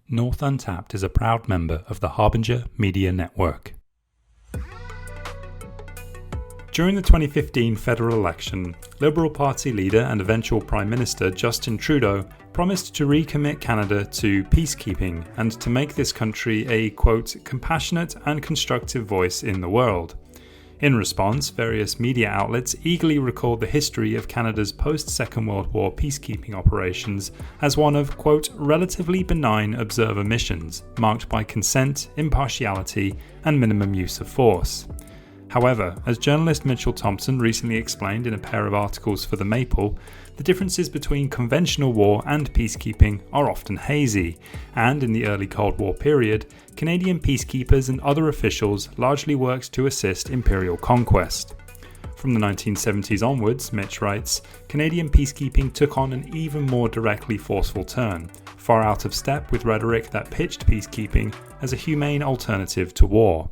North Untapped is a proud member of the Harbinger Media Network. During the 2015 federal election, Liberal Party leader and eventual Prime Minister Justin Trudeau promised to recommit Canada to peacekeeping and to make this country a, quote, compassionate and constructive voice in the world. In response, various media outlets eagerly recalled the history of Canada's post-Second World War peacekeeping operations as one of, quote, relatively benign observer missions, marked by consent, impartiality, and minimum use of force. However, as journalist Mitchell Thompson recently explained in a pair of articles for The Maple, the differences between conventional war and peacekeeping are often hazy, and in the early Cold War period, Canadian peacekeepers and other officials largely worked to assist imperial conquest. From the 1970s onwards, Mitch writes, Canadian peacekeeping took on an even more directly forceful turn, far out of step with rhetoric that pitched peacekeeping as a humane alternative to war.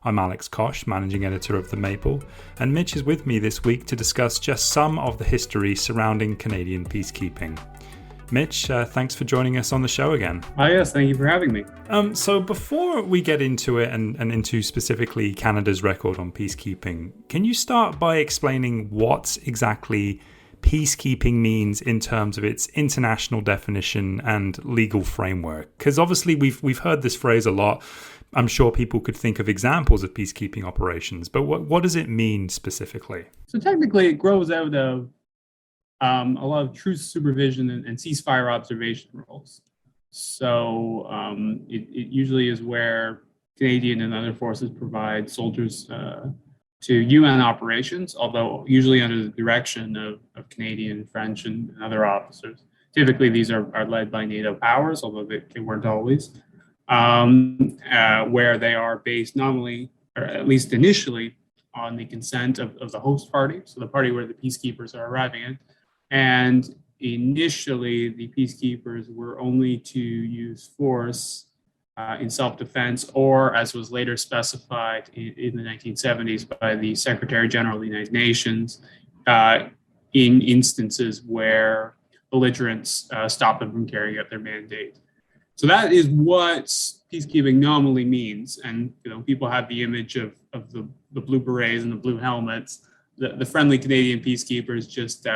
I'm Alex Kosh, managing editor of The Maple, and Mitch is with me this week to discuss just some of the history surrounding Canadian peacekeeping. Mitch, thanks for joining us on the show again. Yes, thank you for having me. So before we get into it and into specifically Canada's record on peacekeeping, can you start by explaining what exactly peacekeeping means in terms of its international definition and legal framework? Because obviously we've heard this phrase a lot. I'm sure people could think of examples of peacekeeping operations, but what does it mean specifically? So technically, it grows out of a lot of truce supervision and ceasefire observation roles. So it usually is where Canadian and other forces provide soldiers to UN operations, although usually under the direction of Canadian, French, and other officers. Typically, these are led by NATO powers, although they weren't always. Where they are based nominally, or at least initially, on the consent of the host party, so the party where the peacekeepers are arriving in. And initially, the peacekeepers were only to use force in self-defense, or as was later specified in the 1970s by the Secretary General of the United Nations, in instances where belligerents stop them from carrying out their mandate. So that is what peacekeeping nominally means. And people have the image of the blue berets and the blue helmets, the friendly Canadian peacekeepers just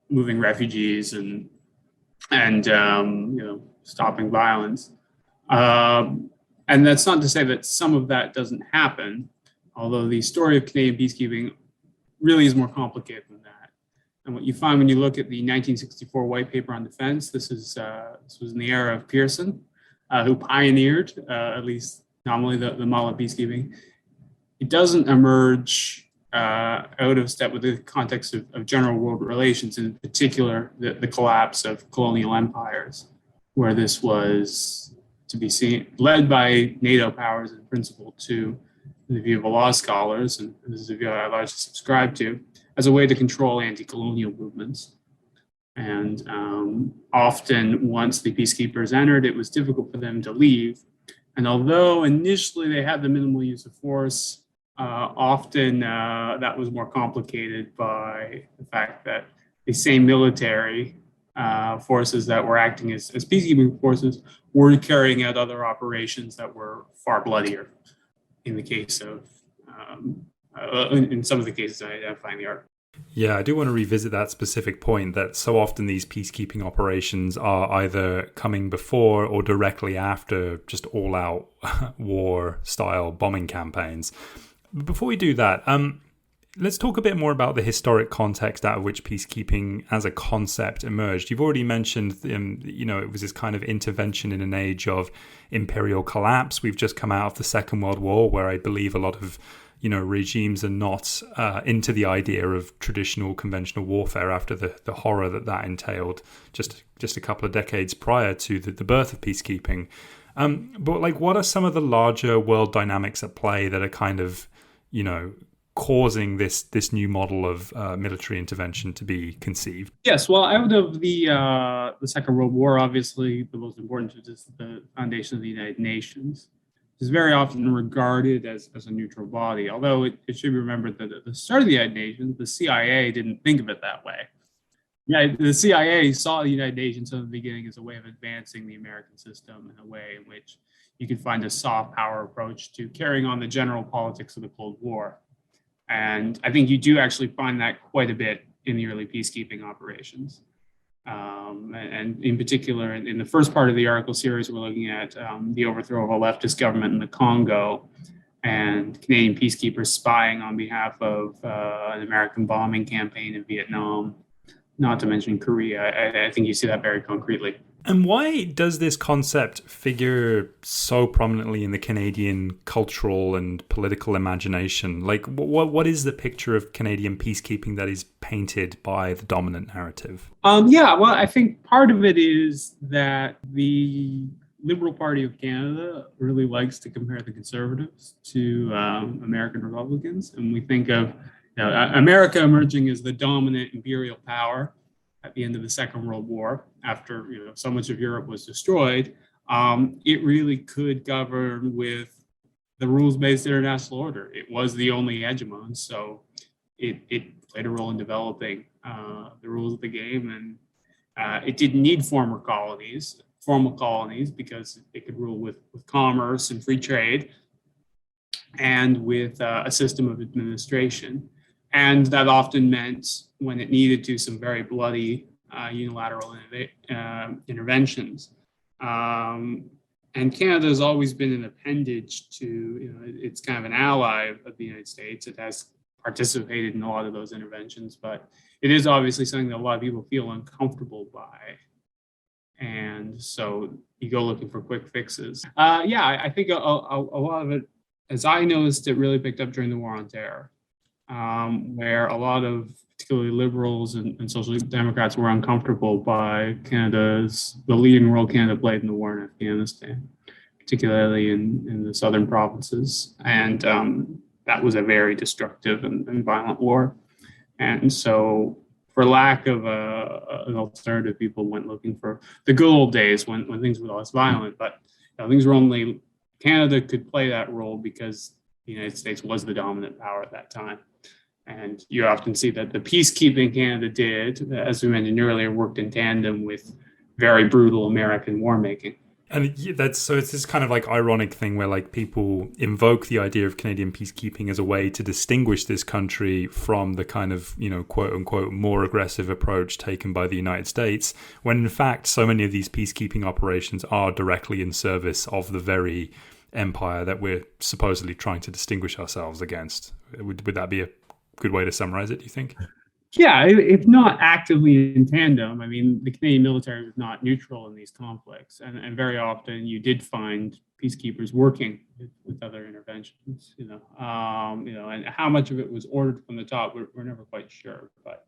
moving refugees and stopping violence. And that's not to say that some of that doesn't happen, although the story of Canadian peacekeeping really is more complicated than that. And what you find when you look at the 1964 White Paper on Defense, this was in the era of Pearson, who pioneered, at least nominally, the model of peacekeeping. It doesn't emerge out of step with the context of general world relations, in particular the collapse of colonial empires, where this was to be seen, led by NATO powers in principle to the view of a lot of scholars, and this is a view I largely subscribe to, as a way to control anti-colonial movements. And often, once the peacekeepers entered, it was difficult for them to leave. And although initially they had the minimal use of force, often that was more complicated by the fact that the same military forces that were acting as peacekeeping forces were carrying out other operations that were far bloodier. In the case of in some of the cases I identify in the article. Yeah, I do want to revisit that specific point that so often these peacekeeping operations are either coming before or directly after just all-out war-style bombing campaigns. But before we do that, let's talk a bit more about the historic context out of which peacekeeping as a concept emerged. You've already mentioned, it was this kind of intervention in an age of imperial collapse. We've just come out of the Second World War, where I believe a lot of regimes are not into the idea of traditional conventional warfare after the horror that entailed just a couple of decades prior to the birth of peacekeeping. But what are some of the larger world dynamics at play that are kind of, causing this new model of military intervention to be conceived? Yes, well, out of the Second World War, obviously the most important is the foundation of the United Nations. Is very often regarded as a neutral body, although it should be remembered that at the start of the United Nations, the CIA didn't think of it that way. Yeah, the CIA saw the United Nations from the beginning as a way of advancing the American system in a way in which you could find a soft power approach to carrying on the general politics of the Cold War. And I think you do actually find that quite a bit in the early peacekeeping operations. And in particular, in the first part of the article series, we're looking at the overthrow of a leftist government in the Congo and Canadian peacekeepers spying on behalf of an American bombing campaign in Vietnam, not to mention Korea. I think you see that very concretely. And why does this concept figure so prominently in the Canadian cultural and political imagination? Like, what is the picture of Canadian peacekeeping that is painted by the dominant narrative? Yeah, well, I think part of it is that the Liberal Party of Canada really likes to compare the Conservatives to American Republicans. And we think of America emerging as the dominant imperial power at the end of the Second World War, after so much of Europe was destroyed. It really could govern with the rules-based international order. It was the only hegemon, so it played a role in developing the rules of the game, and it didn't need formal colonies because it could rule with commerce and free trade, and with a system of administration. And that often meant, when it needed to, some very bloody unilateral interventions. And Canada has always been an appendage to, it's kind of an ally of the United States. It has participated in a lot of those interventions, but it is obviously something that a lot of people feel uncomfortable by. And so you go looking for quick fixes. I think a lot of it, as I noticed, it really picked up during the War on Terror. Where a lot of particularly liberals and social democrats were uncomfortable by the leading role Canada played in the war in Afghanistan, particularly in the southern provinces. And that was a very destructive and violent war. And so, for lack of an alternative, people went looking for the good old days when things were less violent. But things were only, Canada could play that role because the United States was the dominant power at that time. And you often see that the peacekeeping Canada did, as we mentioned earlier, worked in tandem with very brutal American war making. And it's this kind of like ironic thing where like people invoke the idea of Canadian peacekeeping as a way to distinguish this country from the kind of, quote unquote, more aggressive approach taken by the United States, when in fact so many of these peacekeeping operations are directly in service of the very empire that we're supposedly trying to distinguish ourselves against. Would that be a good way to summarize it, do you think? Yeah, if not actively in tandem. I mean, the Canadian military was not neutral in these conflicts, and very often you did find peacekeepers working with other interventions. And how much of it was ordered from the top, we're never quite sure. But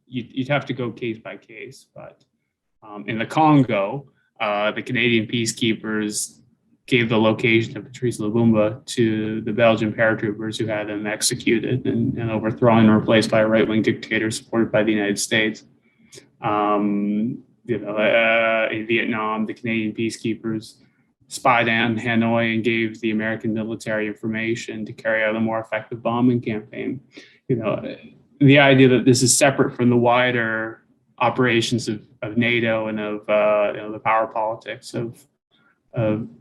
you'd have to go case by case. But in the Congo, the Canadian peacekeepers gave the location of Patrice Lumumba to the Belgian paratroopers, who had him executed and overthrown and replaced by a right-wing dictator supported by the United States. In Vietnam, the Canadian peacekeepers spied on Hanoi and gave the American military information to carry out a more effective bombing campaign. The idea that this is separate from the wider operations of NATO and of the power politics of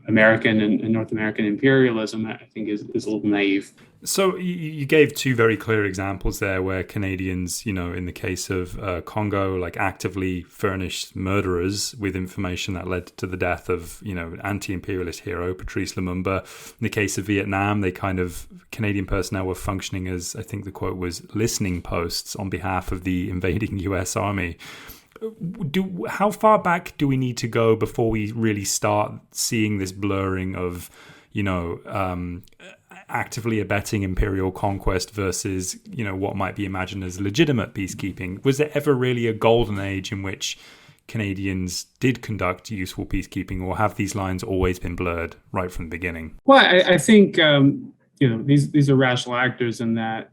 American and North American imperialism, I think is a little naive. So you gave two very clear examples there where Canadians, in the case of Congo, like actively furnished murderers with information that led to the death of, anti-imperialist hero Patrice Lumumba. In the case of Vietnam, Canadian personnel were functioning as, I think the quote was, listening posts on behalf of the invading US Army. How far back do we need to go before we really start seeing this blurring of, actively abetting imperial conquest versus, what might be imagined as legitimate peacekeeping? Was there ever really a golden age in which Canadians did conduct useful peacekeeping, or have these lines always been blurred right from the beginning? Well, I think these are rational actors, in that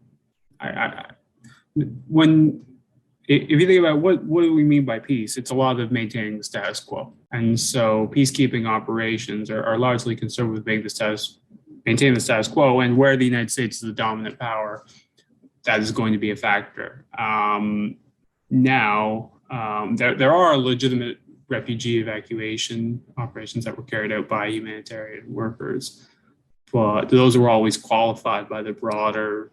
if you think about what do we mean by peace, it's a lot of maintaining the status quo. And so peacekeeping operations are largely concerned with maintaining the status quo, and where the United States is the dominant power, that is going to be a factor. now, there are legitimate refugee evacuation operations that were carried out by humanitarian workers, but those were always qualified by the broader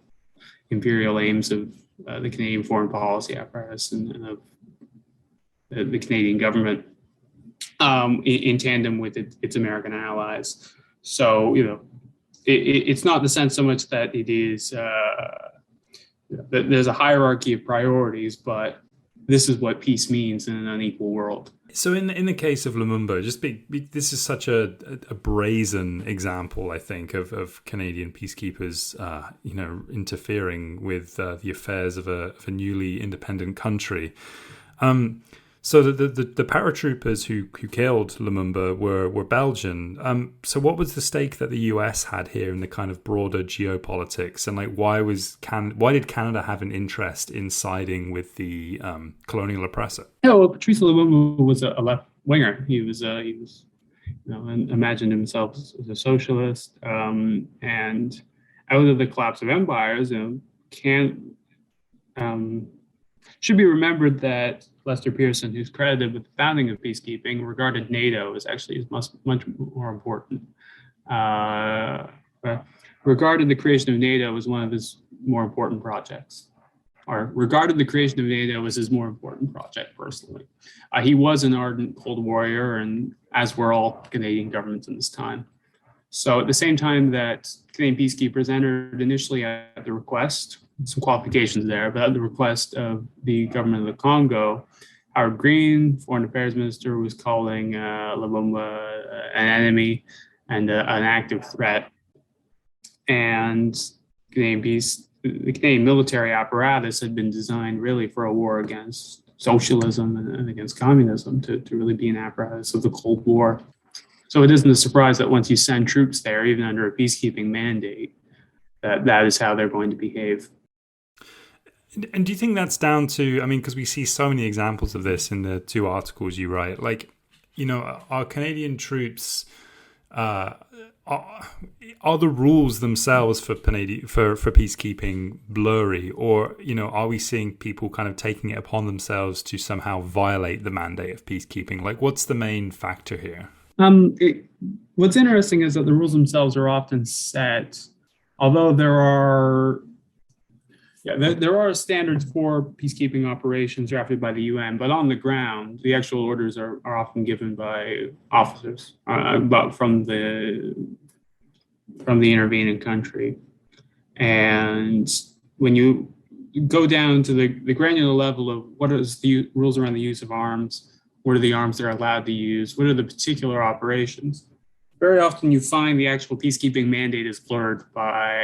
imperial aims of the Canadian foreign policy apparatus and of the Canadian government in tandem with its American allies. So, it's not the sense so much that it is that there's a hierarchy of priorities, but this is what peace means in an unequal world. So in the case of Lumumba, this is such a brazen example, I think, of Canadian peacekeepers, interfering with the affairs of a newly independent country. So the paratroopers who killed Lumumba were Belgian. So what was the stake that the US had here in the kind of broader geopolitics, and why did Canada have an interest in siding with the colonial oppressor? Yeah, well, Patrice Lumumba was a left winger. He was imagined himself as a socialist, and out of the collapse of empires, should be remembered that Lester Pearson, who's credited with the founding of peacekeeping, regarded NATO as actually much more important. Regarded the creation of NATO as one of his more important projects, or regarded the creation of NATO as his more important project personally. He was an ardent Cold Warrior, and as were all Canadian governments in this time. So at the same time that Canadian peacekeepers entered initially at the request, some qualifications there, but at the request of the government of the Congo, Howard Green, Foreign Affairs Minister, was calling Lumumba an enemy and an active threat. And the Canadian military apparatus had been designed really for a war against socialism and against communism, to really be an apparatus of the Cold War. So it isn't a surprise that once you send troops there, even under a peacekeeping mandate, that is how they're going to behave. And do you think that's down to, because we see so many examples of this in the two articles you write, are Canadian troops, are the rules themselves for peacekeeping blurry, or, are we seeing people kind of taking it upon themselves to somehow violate the mandate of peacekeeping? What's the main factor here? What's interesting is that the rules themselves are often set, although there are standards for peacekeeping operations drafted by the UN, but on the ground, the actual orders are often given by officers from the intervening country. And when you go down to the granular level of what is the rules around the use of arms, what are the arms they're allowed to use, what are the particular operations, very often you find the actual peacekeeping mandate is blurred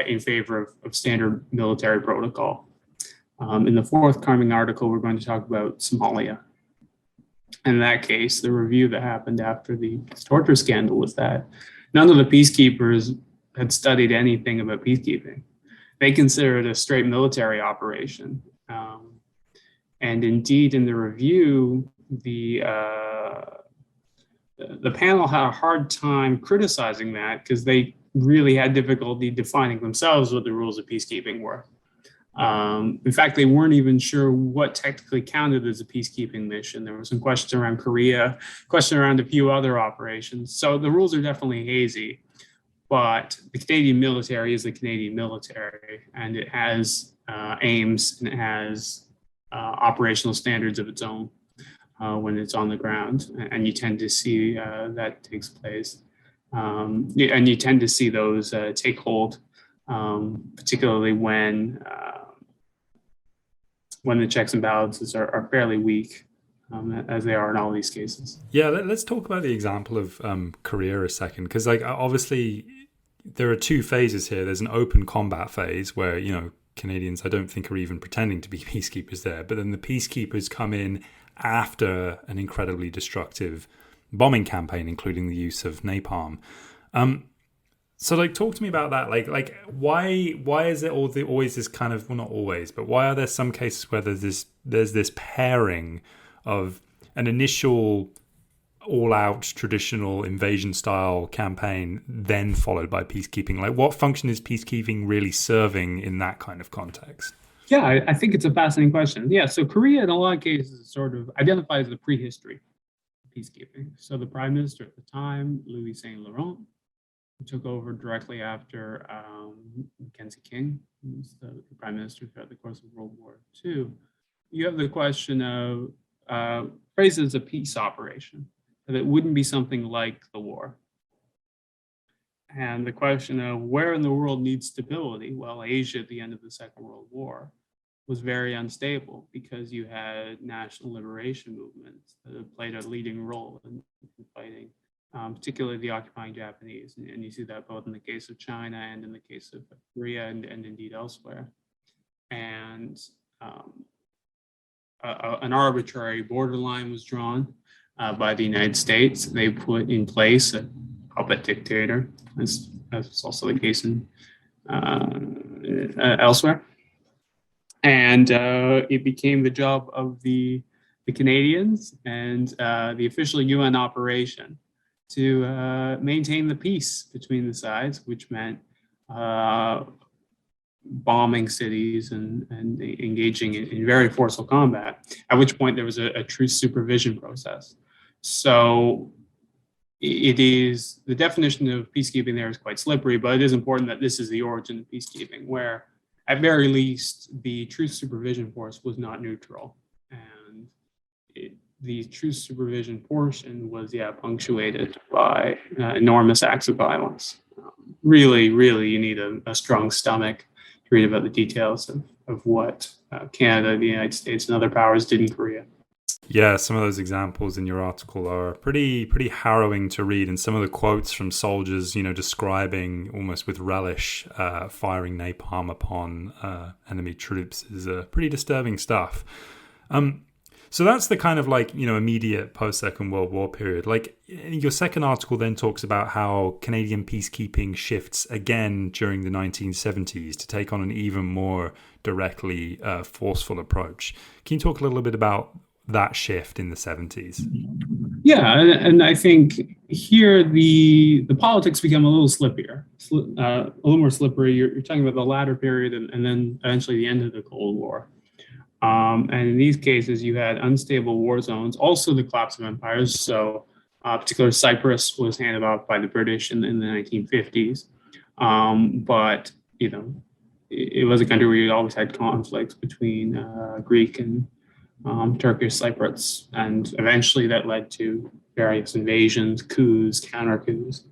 in favor of standard military protocol. In the forthcoming article, we're going to talk about Somalia. In that case, the review that happened after the torture scandal was that none of the peacekeepers had studied anything about peacekeeping. They considered it a straight military operation. And indeed, in the review, the panel had a hard time criticizing that because they really had difficulty defining themselves what the rules of peacekeeping were. In fact, they weren't even sure what technically counted as a peacekeeping mission. There were some questions around Korea, questions around a few other operations. So the rules are definitely hazy, but the Canadian military is the Canadian military, and it has aims and it has operational standards of its own. When it's on the ground, and you tend to see that takes place. And you tend to see those take hold, particularly when the checks and balances are fairly weak, as they are in all these cases. Yeah, let's talk about the example of Korea a second, because obviously there are two phases here. There's an open combat phase where, Canadians, I don't think, are even pretending to be peacekeepers there, but then the peacekeepers come in after an incredibly destructive bombing campaign, including the use of napalm. So talk to me about that. Why is it always this kind of, well, not always, but why are there some cases where there's this pairing of an initial all-out traditional invasion-style campaign, then followed by peacekeeping? What function is peacekeeping really serving in that kind of context? Yeah, I think it's a fascinating question. Yeah, so Korea in a lot of cases sort of identifies the prehistory of peacekeeping. So the prime minister at the time, Louis Saint Laurent, who took over directly after Mackenzie King, who was the prime minister throughout the course of World War II. You have the question of phrased as a peace operation, that it wouldn't be something like the war. And the question of where in the world needs stability? Well, Asia at the end of the Second World War was very unstable because you had national liberation movements that played a leading role in fighting, particularly the occupying Japanese. And you see that both in the case of China and in the case of Korea and indeed elsewhere. And an arbitrary borderline was drawn by the United States. They put in place a puppet dictator, as is also the case in elsewhere. And it became the job of the Canadians and the official UN operation to maintain the peace between the sides, which meant bombing cities and engaging in very forceful combat, at which point there was a truce supervision process. So it is, the definition of peacekeeping there is quite slippery, but it is important that this is the origin of peacekeeping, where at very least the truce supervision force was not neutral. And the truce supervision portion was, punctuated by enormous acts of violence. Really, you need a strong stomach to read about the details of what Canada, the United States, and other powers did in Korea. Yeah, some of those examples in your article are pretty harrowing to read, and some of the quotes from soldiers, describing almost with relish firing napalm upon enemy troops is pretty disturbing stuff. So that's the kind of immediate post-Second World War period. Your second article then talks about how Canadian peacekeeping shifts again during the 1970s to take on an even more directly forceful approach. Can you talk a little bit about that shift in the 70s? Yeah, and I think here the politics become a little slippier, a little more slippery. You're talking about the latter period and then eventually the end of the Cold War. And in these cases, you had unstable war zones, also the collapse of empires. So particularly Cyprus was handed off by the British in the 1950s. But, it was a country where you always had conflicts between Greek and Turkish Cypriots, and eventually that led to various invasions, coups, counter coups,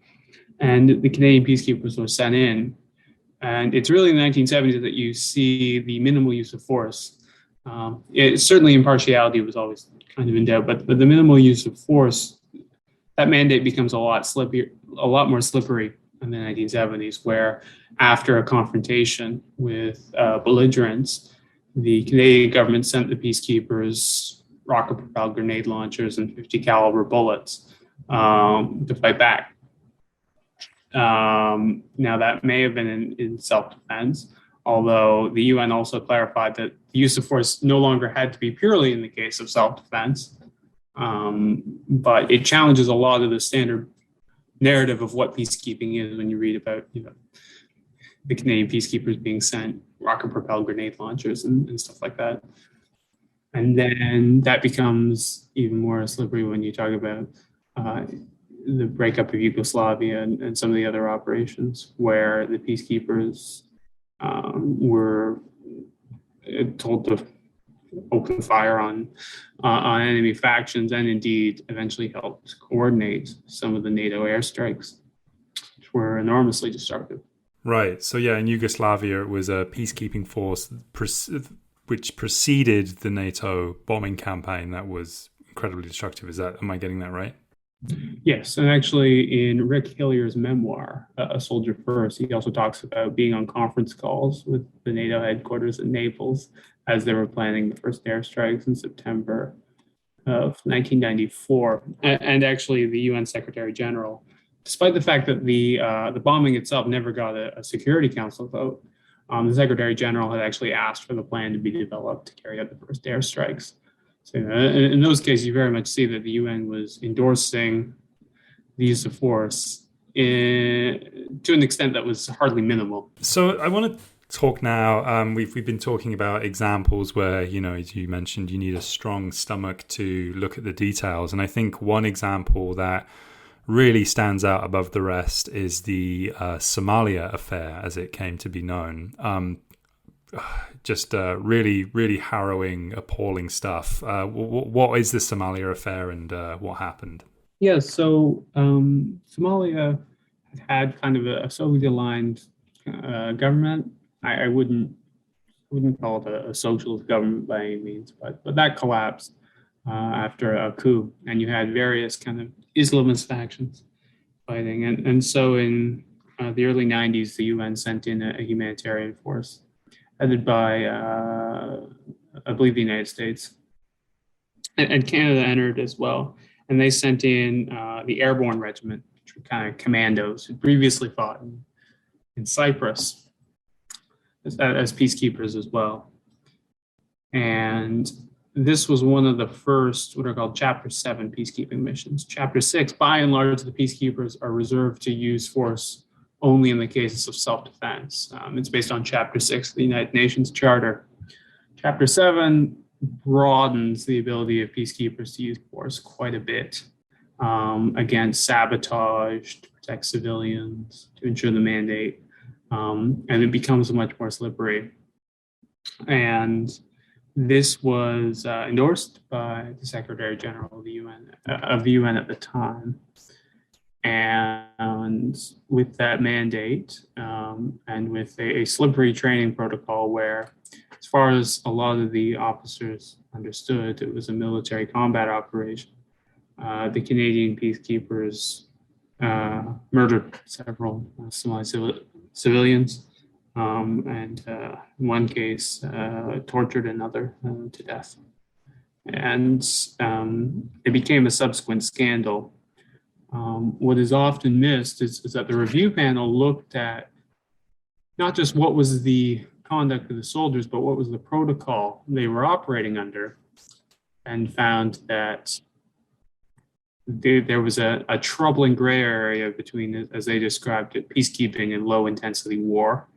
and the Canadian peacekeepers were sent in. And it's really in the 1970s that you see the minimal use of force. Certainly impartiality was always kind of in doubt, but the minimal use of force, that mandate becomes a lot more slippery in the 1970s, where after a confrontation with belligerents, the Canadian government sent the peacekeepers rocket-propelled grenade launchers and 50 caliber bullets to fight back. Now that may have been in self-defense, although the UN also clarified that the use of force no longer had to be purely in the case of self-defense, but it challenges a lot of the standard narrative of what peacekeeping is when you read about the Canadian peacekeepers being sent rocket-propelled grenade launchers and stuff like that. And then that becomes even more slippery when you talk about the breakup of Yugoslavia and some of the other operations where the peacekeepers were told to open fire on enemy factions, and indeed eventually helped coordinate some of the NATO airstrikes, which were enormously destructive. Right. So in Yugoslavia, it was a peacekeeping force which preceded the NATO bombing campaign that was incredibly destructive. Am I getting that right? Yes. And actually in Rick Hillier's memoir, A Soldier First, he also talks about being on conference calls with the NATO headquarters in Naples as they were planning the first airstrikes in September of 1994. And actually the UN Secretary General, despite the fact that the bombing itself never got a Security Council vote, the Secretary General had actually asked for the plan to be developed to carry out the first airstrikes. So in those cases, you very much see that the UN was endorsing the use of force to an extent that was hardly minimal. So I want to talk now. We've been talking about examples where, as you mentioned, you need a strong stomach to look at the details. And I think one example that really stands out above the rest is the Somalia affair, as it came to be known. Just really, really harrowing, appalling stuff. What is the Somalia affair, and what happened? Yeah, so Somalia had kind of a Soviet-aligned government. I wouldn't call it a socialist government by any means, but that collapsed after a coup, and you had various kind of Islamist factions fighting. And so in the early 90s, the UN sent in a humanitarian force headed by, I believe, the United States. And Canada entered as well. And they sent in the Airborne Regiment, which were kind of commandos who previously fought in Cyprus as peacekeepers as well. And this was one of the first, what are called Chapter 7 peacekeeping missions. Chapter 6, by and large, the peacekeepers are reserved to use force only in the cases of self-defense. It's based on Chapter 6 of the United Nations Charter. Chapter 7 broadens the ability of peacekeepers to use force quite a bit against sabotage, to protect civilians, to ensure the mandate, and it becomes much more slippery. And this was endorsed by the Secretary General of the UN at the time. And with that mandate, and with a slippery training protocol where, as far as a lot of the officers understood, it was a military combat operation, the Canadian peacekeepers murdered several Somali civilians, and in one case, tortured another to death. And it became a subsequent scandal. What is often missed is that the review panel looked at not just what was the conduct of the soldiers, but what was the protocol they were operating under, and found that there was a troubling gray area between, as they described it, peacekeeping and low intensity war.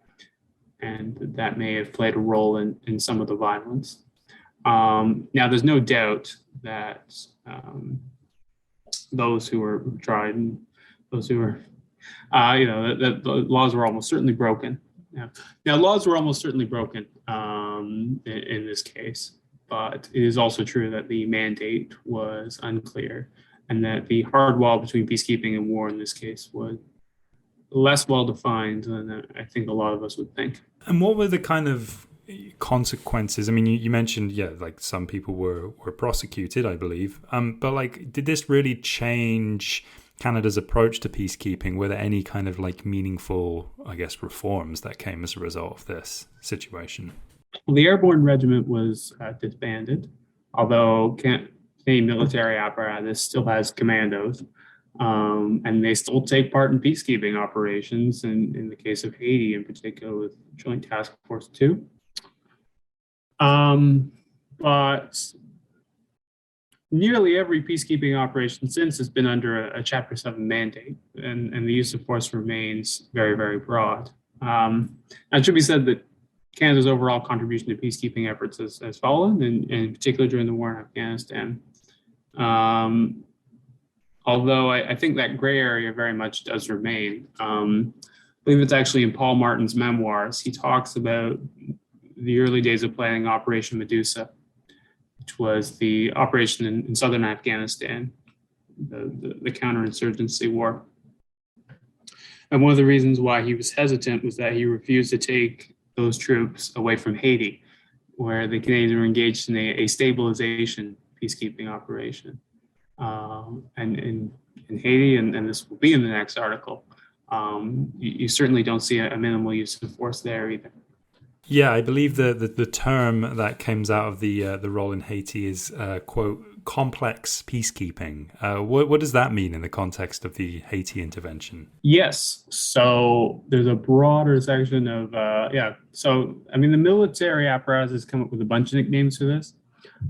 And that may have played a role in some of the violence. Now, there's no doubt that those who were tried and those who were, that the laws were almost certainly broken. Yeah. Now, laws were almost certainly broken in this case, but it is also true that the mandate was unclear, and that the hard wall between peacekeeping and war in this case was less well-defined than I think a lot of us would think. And what were the kind of consequences? I mean, you mentioned, like some people were prosecuted, I believe. But like, did this really change Canada's approach to peacekeeping? Were there any kind of like meaningful, I guess, reforms that came as a result of this situation? Well, the Airborne Regiment was disbanded, although Canadian military apparatus still has commandos. And they still take part in peacekeeping operations, in the case of Haiti in particular with Joint Task Force 2. But nearly every peacekeeping operation since has been under a Chapter 7 mandate, and the use of force remains very, very broad. It should be said that Canada's overall contribution to peacekeeping efforts has fallen, and in particular during the war in Afghanistan. Although I think that gray area very much does remain. I believe it's actually in Paul Martin's memoirs. He talks about the early days of planning Operation Medusa, which was the operation in southern Afghanistan, the counterinsurgency war. And one of the reasons why he was hesitant was that he refused to take those troops away from Haiti, where the Canadians were engaged in a stabilization peacekeeping operation. And in Haiti, and this will be in the next article, you certainly don't see a minimal use of force there either. Yeah, I believe the term that comes out of the role in Haiti is, quote, complex peacekeeping. What does that mean in the context of the Haiti intervention? Yes. So there's a broader section of, So, I mean, the military apparatus has come up with a bunch of nicknames for this.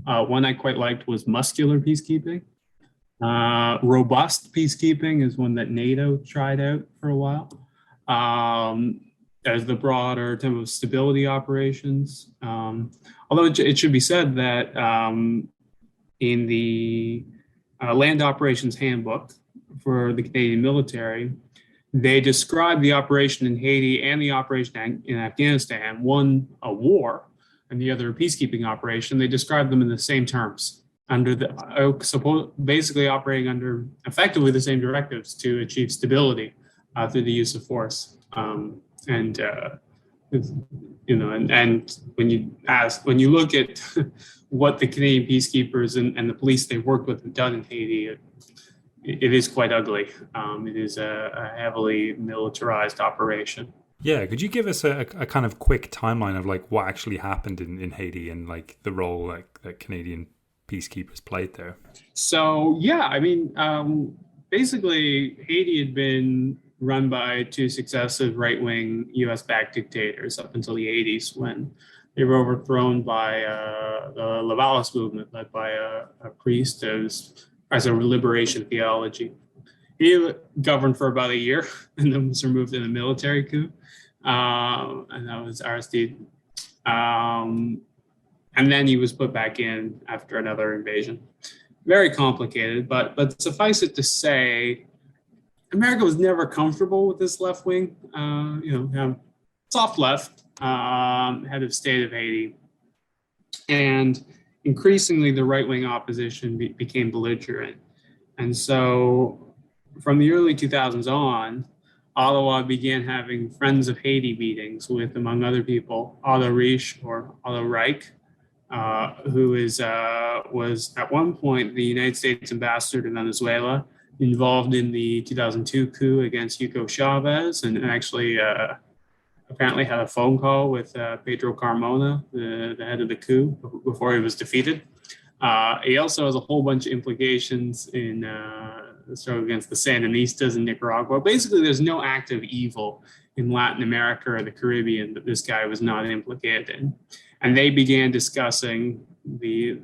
One I quite liked was muscular peacekeeping. Robust peacekeeping is one that NATO tried out for a while. There's the broader term of stability operations. Although it should be said that in the Land Operations Handbook for the Canadian military, they describe the operation in Haiti and the operation in Afghanistan, one a war and the other a peacekeeping operation. They describe them in the same terms, basically operating under effectively the same directives to achieve stability through the use of force. And when you look at what the Canadian peacekeepers and the police they worked with have done in Haiti, it is quite ugly. It is a heavily militarized operation. Yeah, could you give us a kind of quick timeline of like what actually happened in Haiti and like the role that Canadian peacekeepers played there? So yeah, I mean, basically Haiti had been run by two successive right-wing U.S.-backed dictators up until the 80s, when they were overthrown by the Lavalis movement led by a priest as a liberation theology. He governed for about a year and then was removed in a military coup, and that was Aristide. And then he was put back in after another invasion. Very complicated, but suffice it to say, America was never comfortable with this left wing, soft left head of state of Haiti. And increasingly, the right-wing opposition became belligerent. And so from the early 2000s on, Ottawa began having Friends of Haiti meetings with, among other people, Otto Reich, who was at one point the United States ambassador to Venezuela, involved in the 2002 coup against Hugo Chavez, and actually apparently had a phone call with Pedro Carmona, the head of the coup, before he was defeated. He also has a whole bunch of implications in the struggle against the Sandinistas in Nicaragua. Basically, there's no active evil in Latin America or the Caribbean that this guy was not implicated in. And they began discussing the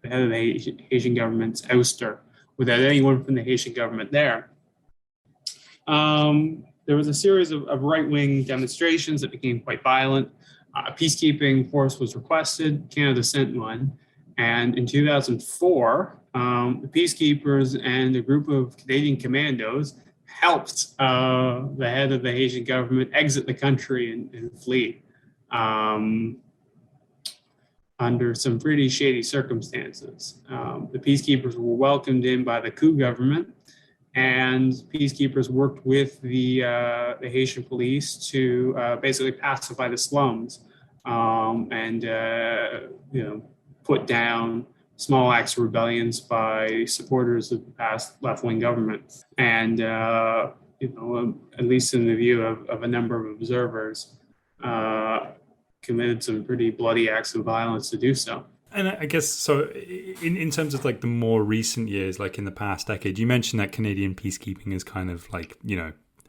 head of the Haitian government's ouster without anyone from the Haitian government there. There was a series of right-wing demonstrations that became quite violent. A peacekeeping force was requested. Canada sent one. And in 2004, the peacekeepers and a group of Canadian commandos helped the head of the Haitian government exit the country and flee under some pretty shady circumstances. The peacekeepers were welcomed in by the coup government, and peacekeepers worked with the Haitian police to basically pacify the slums and put down small acts of rebellions by supporters of the past left-wing government. And at least in the view of a number of observers, committed some pretty bloody acts of violence to do so. And I guess so in terms of like the more recent years, like in the past decade, you mentioned that Canadian peacekeeping is kind of like,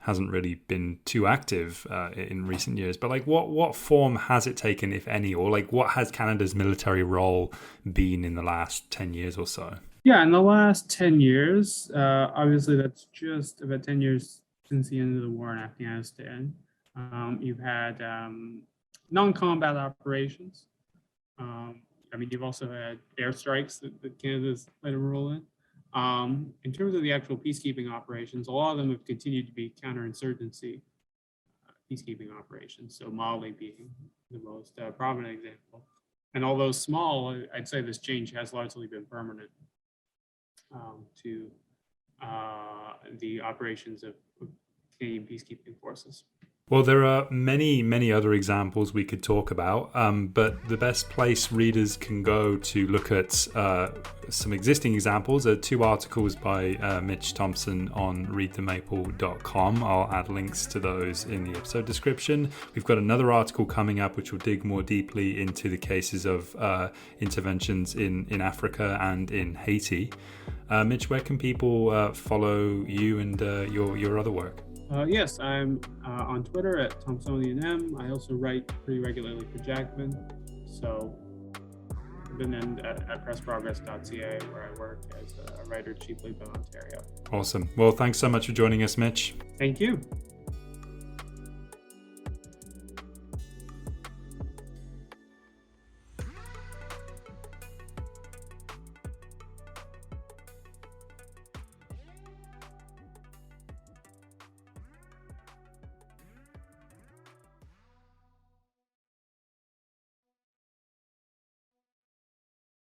hasn't really been too active in recent years. But like what form has it taken, if any, or like what has Canada's military role been in the last 10 years or so? Yeah, in the last 10 years, obviously that's just about 10 years since the end of the war in Afghanistan. You've had non-combat operations. You've also had airstrikes that Canada's played a role in. In terms of the actual peacekeeping operations, a lot of them have continued to be counterinsurgency peacekeeping operations. So Mali being the most prominent example. And although small, I'd say this change has largely been permanent to the operations of Canadian peacekeeping forces. Well, there are many, many other examples we could talk about, but the best place readers can go to look at some existing examples are two articles by Mitch Thompson on readthemaple.com. I'll add links to those in the episode description. We've got another article coming up which will dig more deeply into the cases of interventions in Africa and in Haiti. Mitch, where can people follow you and your other work? Yes, I'm on Twitter at ThompsonianM. I also write pretty regularly for Jackman. So I've been at pressprogress.ca, where I work as a writer chiefly in Ontario. Awesome. Well, thanks so much for joining us, Mitch. Thank you.